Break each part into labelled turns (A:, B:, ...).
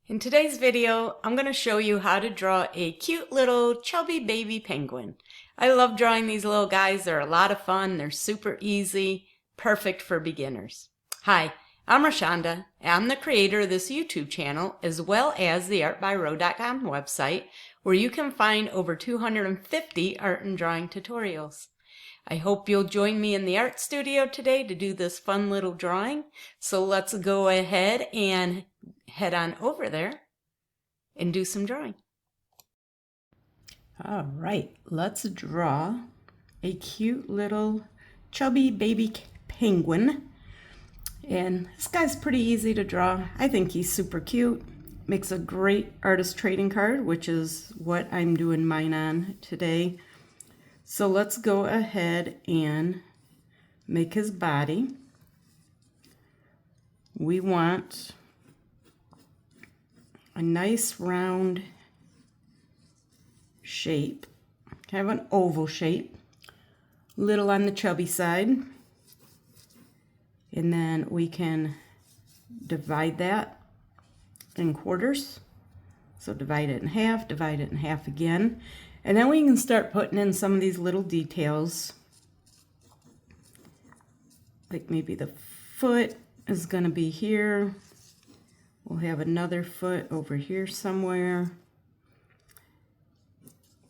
A: In today's video, I'm going to show you how to draw a cute little chubby baby penguin. I love drawing these little guys. They're a lot of fun. They're super easy, perfect for beginners. Hi, I'm Rashonda. I'm the creator of this YouTube channel as well as the artbyro.com website where you can find over 250 art and drawing tutorials. I hope you'll join me in the art studio today to do this fun little drawing. So let's go ahead and head on over there and do some drawing. All right, let's draw a cute little chubby baby penguin. And this guy's pretty easy to draw. I think he's super cute. Makes a great artist trading card, which is what I'm doing mine on today. So let's go ahead and make his body. We want a nice round shape, kind of an oval shape, little on the chubby side. And then we can divide that in quarters. So divide it in half again. And then we can start putting in some of these little details. Like maybe the foot is going to be here. We'll have another foot over here somewhere.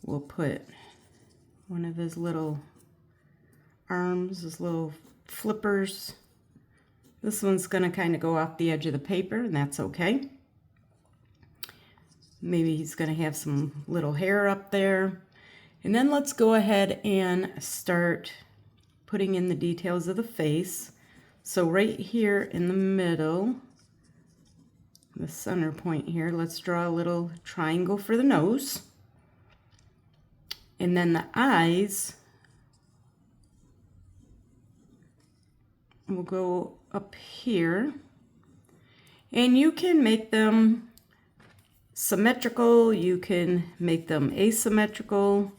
A: We'll put one of his little arms, his little flippers. This one's going to kind of go off the edge of the paper, and that's okay. Maybe he's going to have some little hair up there. And then let's go ahead and start putting in the details of the face. So right here in the middle, the center point here, let's draw a little triangle for the nose. And then the eyes will go up here. And you can make them symmetrical, you can make them asymmetrical,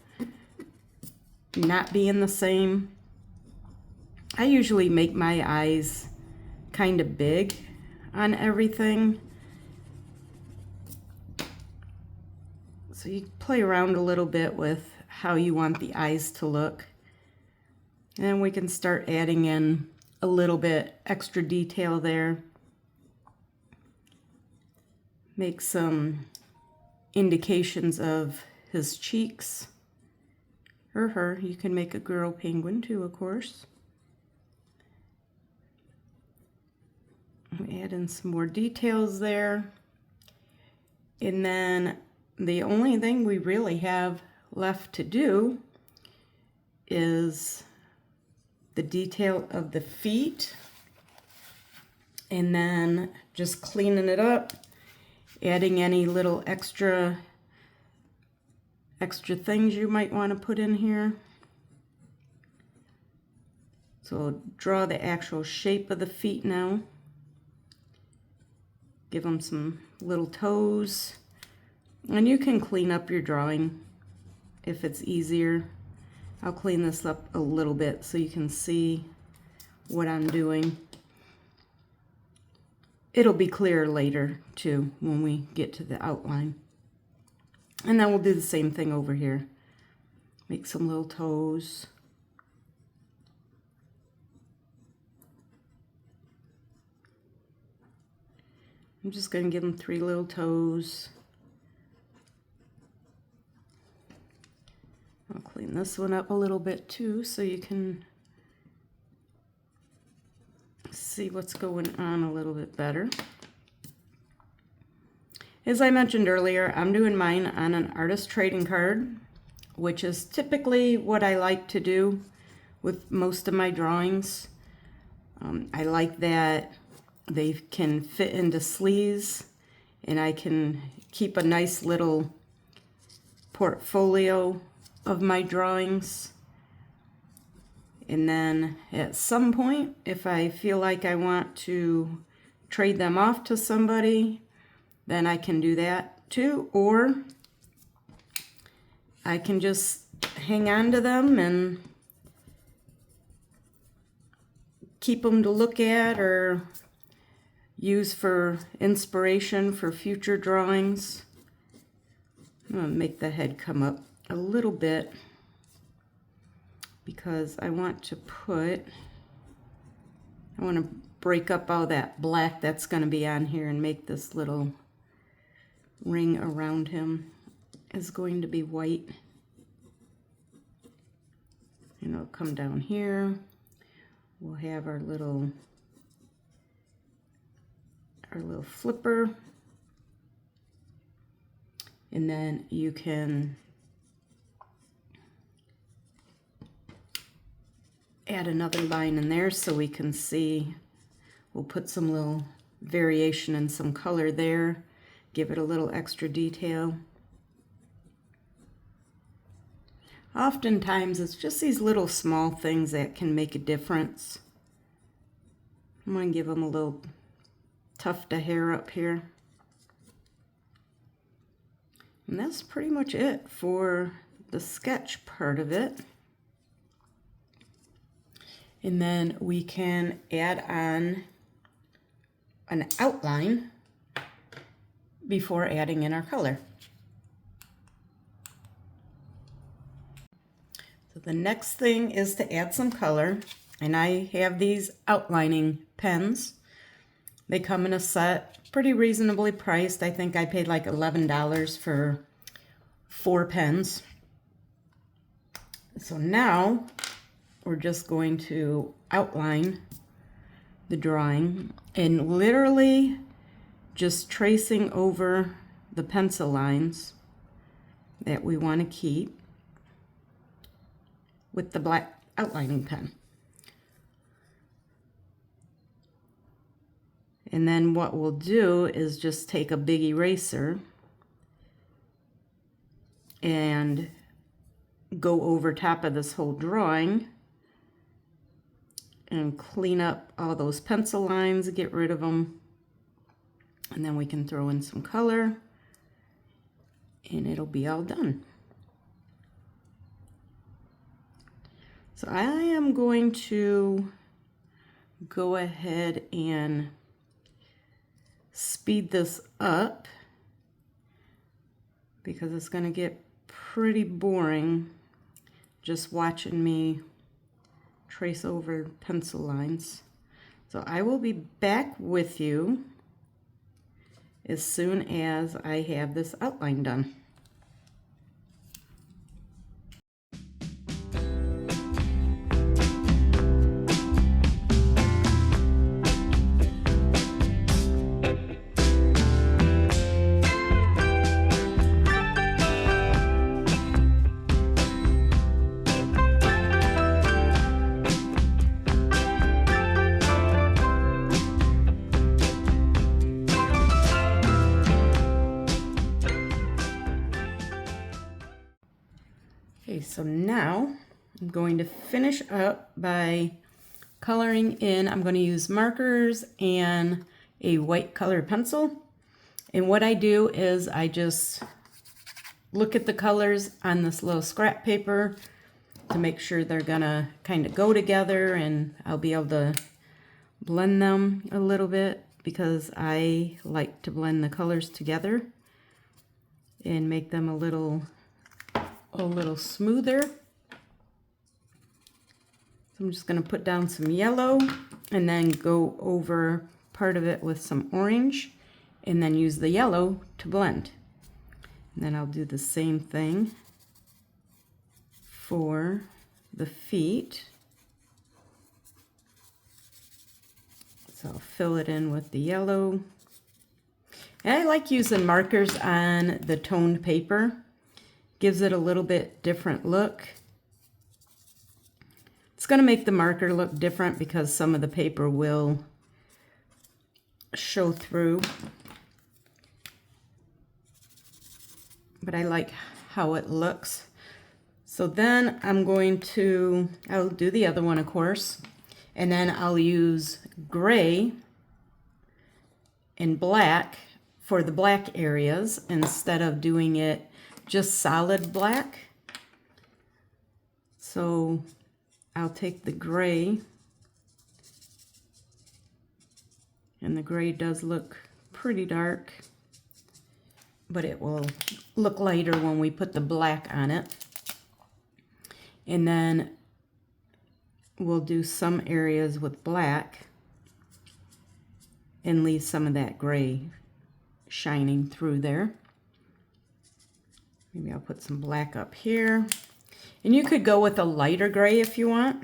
A: not being the same. I usually make my eyes kind of big on everything. So you play around a little bit with how you want the eyes to look. And then we can start adding in a little bit extra detail there. Make some indications of his cheeks, or her. You can make a girl penguin too, of course. Add in some more details there. And then the only thing we really have left to do is the detail of the feet. And then just cleaning it up, adding any little extra things you might want to put in here. So draw the actual shape of the feet now. Give them some little toes. And you can clean up your drawing if it's easier. I'll clean this up a little bit so you can see what I'm doing. It'll be clear later too when we get to the outline. And then we'll do the same thing over here. Make some little toes. I'm just going to give them 3 little toes. I'll clean this one up a little bit too so you can see what's going on a little bit better. As I mentioned earlier, I'm doing mine on an artist trading card, which is typically what I like to do with most of my drawings. I like that they can fit into sleeves, and I can keep a nice little portfolio of my drawings. And then at some point, if I feel like I want to trade them off to somebody, then I can do that too. Or I can just hang on to them and keep them to look at, or use for inspiration for future drawings. I'm going to make the head come up a little bit because I want to break up all that black that's going to be on here and make this little ring around him is going to be white. And it'll come down here. We'll have our little flipper. And then you can add another line in there so we can see. We'll put some little variation and some color there, give it a little extra detail. Oftentimes it's just these little small things that can make a difference. I'm going to give them a little tuft of hair up here. And that's pretty much it for the sketch part of it. And then we can add on an outline before adding in our color. So the next thing is to add some color, and I have these outlining pens. They come in a set, pretty reasonably priced. I think I paid like $11 for 4 pens. So now we're just going to outline the drawing and literally just tracing over the pencil lines that we want to keep with the black outlining pen. And then what we'll do is just take a big eraser and go over top of this whole drawing and clean up all those pencil lines, get rid of them. And then we can throw in some color and it'll be all done. So I am going to go ahead and speed this up because it's going to get pretty boring just watching me trace over pencil lines. So I will be back with you as soon as I have this outline done. Okay, so now I'm going to finish up by coloring in. I'm going to use markers and a white colored pencil. And what I do is I just look at the colors on this little scrap paper to make sure they're gonna kind of go together, and I'll be able to blend them a little bit because I like to blend the colors together and make them a little smoother. So I'm just going to put down some yellow and then go over part of it with some orange and then use the yellow to blend. And then I'll do the same thing for the feet. So I'll fill it in with the yellow. And I like using markers on the toned paper. Gives it a little bit different look. It's going to make the marker look different because some of the paper will show through. But I like how it looks. So then I'll do the other one, of course, and then I'll use gray and black for the black areas instead of doing it just solid black. So I'll take the gray And the gray does look pretty dark, but it will look lighter when we put the black on it. And then we'll do some areas with black and leave some of that gray shining through there. Maybe I'll put some black up here. And you could go with a lighter gray if you want,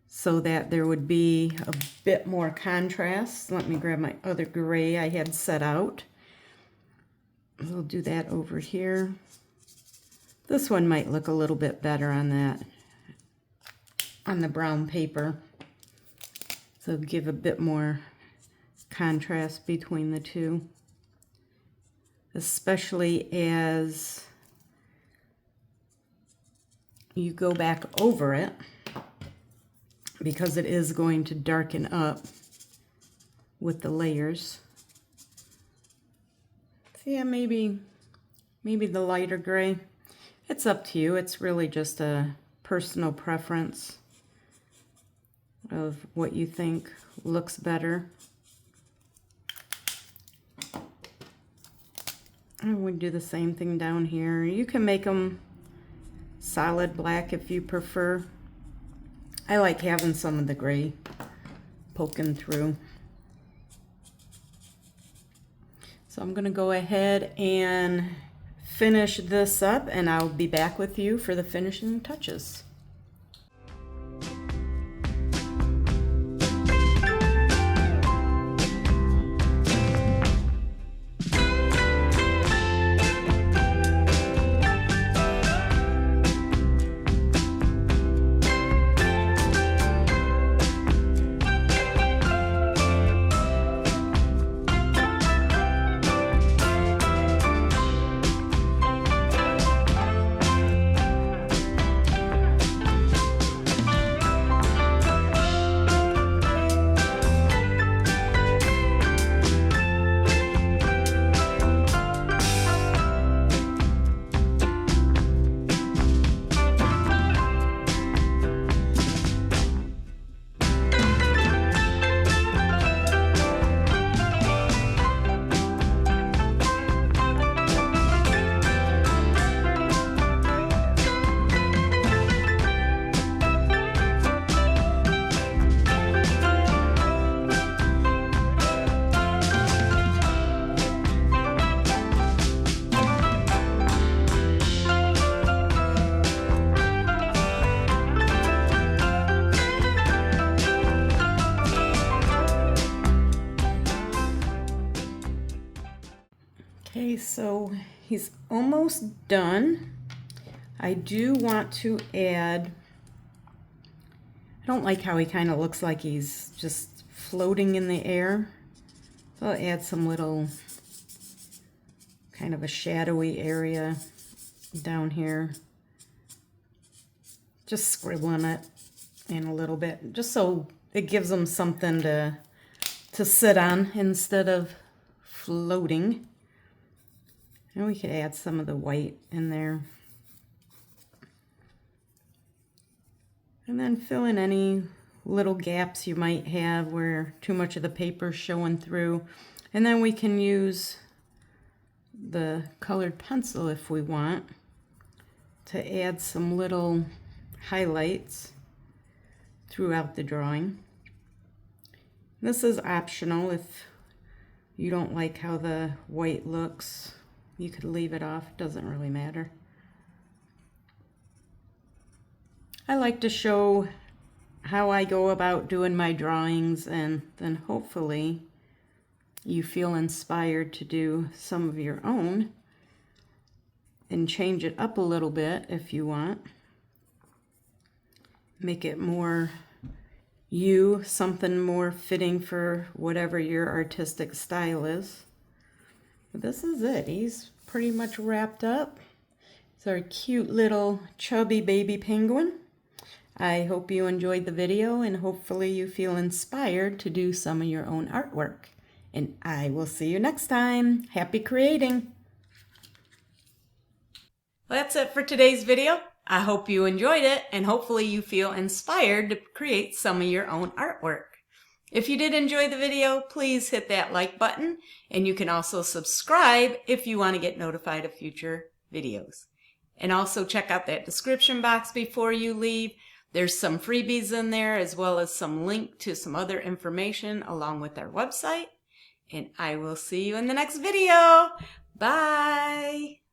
A: so that there would be a bit more contrast. Let me grab my other gray I had set out. We'll do that over here. This one might look a little bit better on that, on the brown paper. So give a bit more contrast between the two, especially as you go back over it, because it is going to darken up with the layers. So yeah, maybe the lighter gray. It's up to you. It's really just a personal preference of what you think looks better. I would do the same thing down here. You can make them solid black if you prefer. I like having some of the gray poking through. So I'm going to go ahead and finish this up, and I'll be back with you for the finishing touches. Okay, so he's almost done. I do want to add, I don't like how he kind of looks like he's just floating in the air. So I'll add some little kind of a shadowy area down here. Just scribbling it in a little bit, just so it gives them something to sit on instead of floating. And we could add some of the white in there. And then fill in any little gaps you might have where too much of the paper's showing through. And then we can use the colored pencil if we want to add some little highlights throughout the drawing. This is optional. If you don't like how the white looks, you could leave it off, doesn't really matter. I like to show how I go about doing my drawings, and then hopefully you feel inspired to do some of your own and change it up a little bit if you want. Make it more you, something more fitting for whatever your artistic style is. This is it. He's pretty much wrapped up. It's our cute little chubby baby penguin. I hope you enjoyed the video, and hopefully you feel inspired to do some of your own artwork. And I will see you next time. Happy creating! Well, that's it for today's video. I hope you enjoyed it, and hopefully you feel inspired to create some of your own artwork. If you did enjoy the video, please hit that like button, and you can also subscribe if you want to get notified of future videos. And also check out that description box before you leave. There's some freebies in there, as well as some link to some other information along with our website. And I will see you in the next video. Bye!